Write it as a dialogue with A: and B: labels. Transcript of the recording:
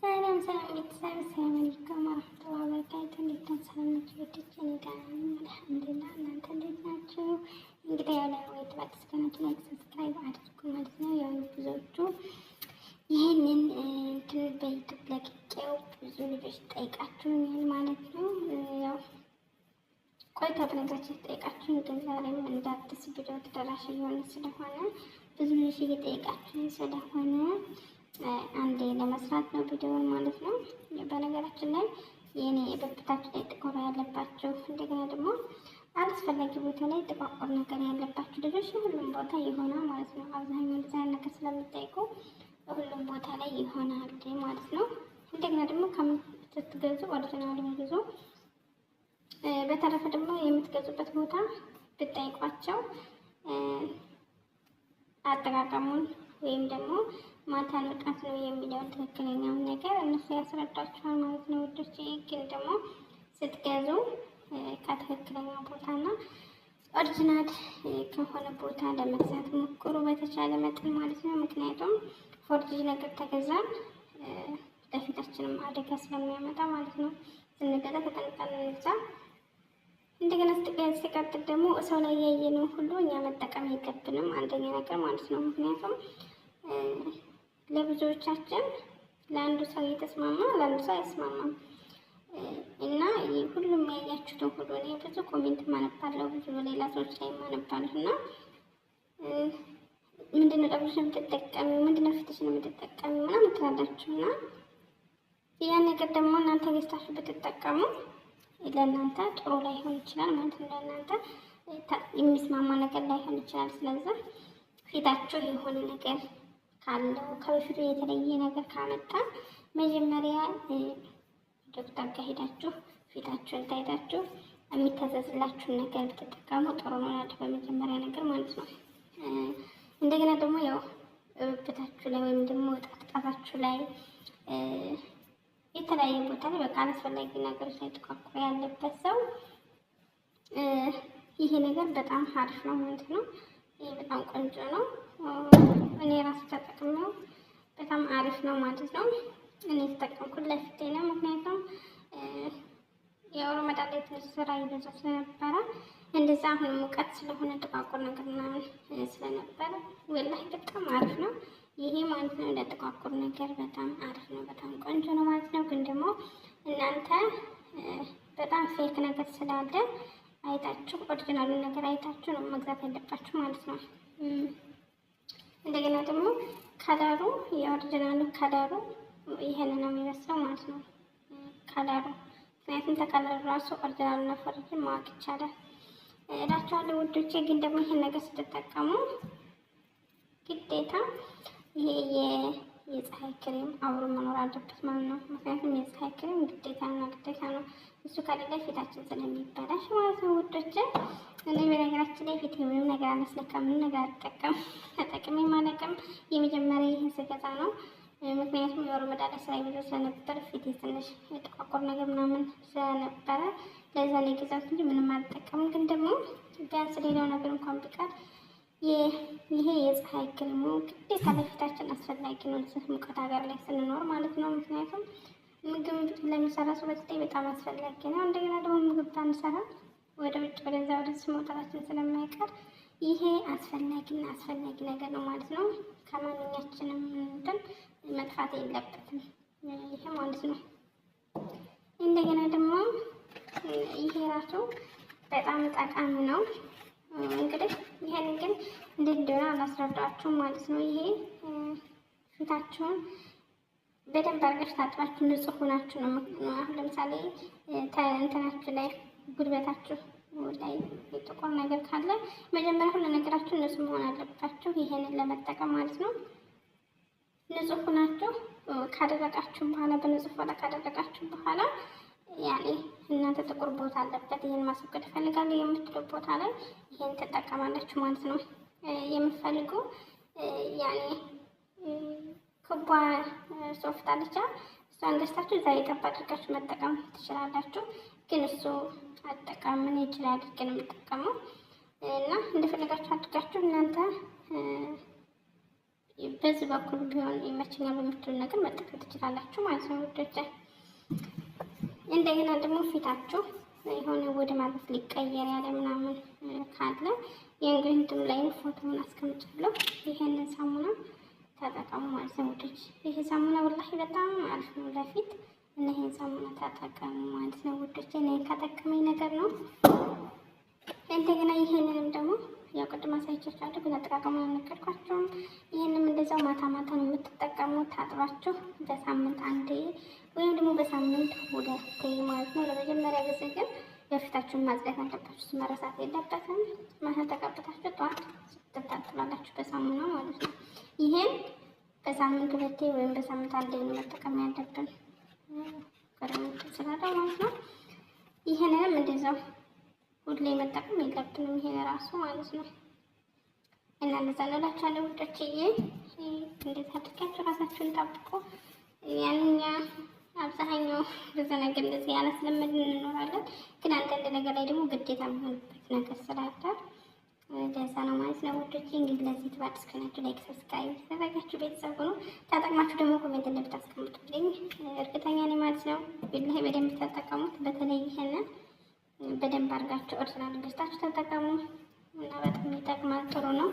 A: ሰላም ሰላም ቤተሰብ፣ ሰላም አለይኩም ወራህመቱላሂ ወበረካቱህ። እንዴት ናችሁ? ሰላም ናችሁ? ቤተሰብ እኔ ደህና ነኝ አልሐምዱሊላህ። እናንተ እንዴት ናችሁ? እንግዲህ ያው ለወይት ባዲስ ከናችሁ ላይክ ሰብስክራይብ አድርጉ ማለት ነው። ያው ብዙዎቹ ይሄንን በዩቲዩብ ለቅቄው ብዙ ልጆች ጠይቃችሁኛል ማለት ነው። ያው ቆይታ በነገራችን ጠይቃችሁኝ፣ ግን ዛሬም እንደ አዲስ ቪዲዮ ተደራሽ እየሆነ ስለሆነ ብዙ ልጆች እየጠየቃችሁኝ ስለሆነ አንዴ ለመስራት ነው ቪዲዮውን ማለት ነው። በነገራችን ላይ የኔ በብታችሁ ላይ ጥቁር ያለባችሁ እንደገና ደግሞ አላስፈላጊ ቦታ ላይ ጥቋቁር ነገር ያለባችሁ ልጆች ሁሉም ቦታ ይሆናል ማለት ነው። አብዛኛው ዲዛይን ነገር ስለምጠይቁ ሁሉም ቦታ ላይ ይሆናል ማለት ነው። እንደገና ደግሞ ስትገዙ ኦሪጂናሉን ግዙ። በተረፈ ደግሞ የምትገዙበት ቦታ ብጠይቋቸው አጠቃቀሙን ወይም ደግሞ ማታ ንቃት ነው የሚለውን ትክክለኛውን ነገር እነሱ ያስረዳችኋል ማለት ነው ውዶቼ። ግን ደግሞ ስትገዙ ከትክክለኛው ቦታና ኦሪጂናል ከሆነ ቦታ ለመግዛት ሞክሩ በተቻለ መጠን ማለት ነው። ምክንያቱም ፎርጅ ነገር ተገዛን ለፊታችንም አደጋ ስለሚያመጣ ማለት ነው። ስንገዛ ተጠንቅቀን እንግዛ። እንደገና ሲቀጥል ደግሞ ሰው ላይ ያየነው ሁሉ እኛ መጠቀም የለብንም አንደኛ ነገር ማለት ነው። ምክንያቱም ለብዙዎቻችን ለአንዱ ሰው እየተስማማ ለአንዱ ሰው አይስማማም እና ሁሉም ያያችሁትን ሁሉ እኔ ብዙ ኮሜንት ማነባለሁ፣ ብዙ ሌላ ሰዎች ላይ ማነባለሁ እና ምንድነው ጠብሽ የምትጠቀሚው ምንድነው ፊትሽን የምትጠቀሚው ምናምን ትላላችሁ እና ያን ነገር ደግሞ እናንተ ገዝታችሁ ብትጠቀሙ ለእናንተ ጥሩ ላይሆን ይችላል ማለት ነው። ለእናንተ የሚስማማ ነገር ላይሆን ይችላል። ስለዚህ ፊታችሁ የሆነ ነገር ካለው ከበፊቱ የተለየ ነገር ካመጣ መጀመሪያ ዶክተር ጋር ሄዳችሁ ፊታችሁን ታይታችሁ የሚታዘዝላችሁን ነገር ብትጠቀሙ ጥሩ ነው ያለው በመጀመሪያ ነገር ማለት ነው። እንደገና ደግሞ ያው ብታችሁ ላይ ወይም ደግሞ ጣታችሁ ላይ የተለያየ ቦታ ላይ በቃ አላስፈላጊ ነገሮች ላይ ጥቋቁር ያለበት ሰው ይሄ ነገር በጣም አሪፍ ነው ማለት ነው። ይሄ በጣም ቆንጆ ነው። እኔ ራሱ ተጠቅሜው በጣም አሪፍ ነው ማለት ነው። እኔ ተጠቀምኩት ለፊቴ ነው። ምክንያቱም ያው ረመዳን ላይ ትንሽ ስራ ይበዛ ስለነበረ እንደዛ አሁን ሙቀት ስለሆነ ጥቋቁር ነገር ምናምን ስለነበረ ወላሂ በጣም አሪፍ ነው ይሄ ማለት ነው። ለጥቋቁር ነገር በጣም አሪፍ ነው፣ በጣም ቆንጆ ነው ማለት ነው። ግን ደግሞ እናንተ በጣም ፌክ ነገር ስላለ አይታችሁ ኦሪጂናሉን ነገር አይታችሁ ነው መግዛት ያለባችሁ ማለት ነው። እንደገና ደግሞ ከለሩ የኦሪጂናሉ ከለሩ ይሄንን ነው የሚመስለው ማለት ነው። ከለሩ ምክንያቱም ተከለሩ ራሱ ኦሪጂናሉና ፎርጅን ማወቅ ይቻላል እላችኋለሁ ውዶቼ። ግን ደግሞ ይሄን ነገር ስትጠቀሙ ግዴታ ይሄ የፀሐይ ክሬም አብሮ መኖር አለበት ማለት ነው። ምክንያቱም የፀሐይ ክሬም ግዴታና ግዴታ ነው። እሱ ከሌለ ፊታችን ስለሚበላሽ ማለት ነው ውዶቼ። እኔ በነገራችን ላይ ፊቴ ምንም ነገር አላስነካም፣ ምንም ነገር አልጠቀምም፣ ተጠቅሜ ማለቅም የመጀመሪያ ይሄን ስገዛ ነው። ምክንያቱም የረመዳን ስራ ይበዛ ስለነበር ፊቴ ትንሽ ጥቋቁር ነገር ምናምን ስለነበረ ለዛ ነው የገዛሁት እንጂ ምንም አልጠቀምም። ግን ደግሞ ቢያንስ ሌላው ነገር እንኳን ቢቀር ይሄ የፀሐይ ክሬሙ ግዴታ ለፊታችን አስፈላጊ ነው፣ እዚህ ሙቀት ሀገር ላይ ስንኖር ማለት ነው። ምክንያቱም ምግብ ለሚሰራ ሰው በጣም አስፈላጊ ነው። እንደገና ደግሞ ምግብ ባንሰራ ወደ ውጭ ወደዛ ወደዚህ መውጣታችን ስለማይቀር ይሄ አስፈላጊ ነገር ነው ማለት ነው። ከማንኛችንም እንትን መጥፋት የለበትም ይሄ ማለት ነው። እንደገና ደግሞ ይሄ ራሱ በጣም ጠቃሚ ነው። እንግዲህ ይሄን ግን እንዴት እንደሆነ አላስረዳችሁም ማለት ነው። ይሄ ፊታችሁን በደንብ አድርጋችሁ ታጥባችሁ ንጹህ ሆናችሁ ነው። አሁን ለምሳሌ እንትናችሁ ላይ ጉልበታችሁ ላይ ጥቁር ነገር ካለ መጀመሪያ ሁሉ ነገራችሁ ንጹህ መሆን አለባችሁ ይሄንን ለመጠቀም ማለት ነው። ንጹህ ሆናችሁ ካደረጋችሁ በኋላ በንጹህ ቦታ ካደረጋችሁ በኋላ ያኔ እናንተ ጥቁር ቦታ አለበት ይሄን ማስወገድ እፈልጋለሁ የምትሉ ቦታ ላይ ይሄን ትጠቀማላችሁ ማለት ነው። የምትፈልጉ ያኔ ክቧ ሶፍት አለቻ እሷን ገዝታችሁ እዛ የጠባ አድርጋችሁ መጠቀም ትችላላችሁ። ግን እሱ አጠቃምን ይችላል ግን የምጠቀመው እና እንደፈለጋችሁ አድርጋችሁ እናንተ በዚህ በኩል ቢሆን ይመችኛል በምትሉ ነገር መጠቀም ትችላላችሁ ማለት ነው ውዶቼ። እንደገና ደግሞ ፊታችሁ የሆነ ወደ ማለት ሊቀየር ያለ ምናምን ካለ የእንግዲህ ላይ ፎቶውን አስቀምጫለሁ። ይሄንን ሳሙና ተጠቀሙ ማለት ነው ውዶች። ይሄ ሳሙና ወላሂ በጣም አሪፍ ነው ለፊት እና ይሄን ሳሙና ተጠቀሙ ማለት ነው ውዶች። እኔ ከጠቀመኝ ነገር ነው። እንደገና ይሄንንም ደግሞ ያው ቅድም አሳይቻችኋለሁ ግን አጠቃቀሙን አልነገርኳችሁም። ይሄንም እንደዛው ማታ ማታ ነው የምትጠቀሙት ታጥባችሁ በሳምንት አንዴ ወይም ደግሞ በሳምንት ሁለቴ ማለት ነው። ለመጀመሪያ ጊዜ ግን የፊታችሁን ማጽዳት አለባችሁ፣ መረሳት የለበትም። ማታ ተቀብታችሁ ጠዋት ትታጠባላችሁ በሳሙና ማለት ነው። ይሄን በሳምንት ሁለቴ ወይም በሳምንት አንዴ ነው መጠቀም ያለብን ገረምት ስላለው ማለት ነው። ይሄንንም እንደዛው ሁሌ መጠቀም የለብንም ይሄን ራሱ ማለት ነው። እና እንደዛ እንላችኋለን ውዶችዬ። እንዴት አድርጋችሁ ራሳችሁን ጠብቁ። ያንኛ አብዛኛው ብዙ ነገር እንደዚህ ያላስለመድን እንኖራለን፣ ግን አንዳንድ ነገር ላይ ደግሞ ግዴታ የሚሆንበት ነገር ስላለ እንደዛ ነው ማለት ነው ውዶቼ። እንግዲህ ለዚህ ትባድ እስከናችሁ ላይክ ሰብስክራይብ ያደረጋችሁ ቤተሰብ ነው። ታጠቅማችሁ ደግሞ ኮሜንት ላይ ብታስቀምጡልኝ እርግጠኛ ነኝ ማለት ነው። ቢላሂ በደንብ ተጠቀሙት። በተለይ ይሄንን በደንብ አድርጋችሁ ኦሪጂናል ገዝታችሁ ተጠቀሙ እና በጣም ይጠቅማል፣ ጥሩ ነው።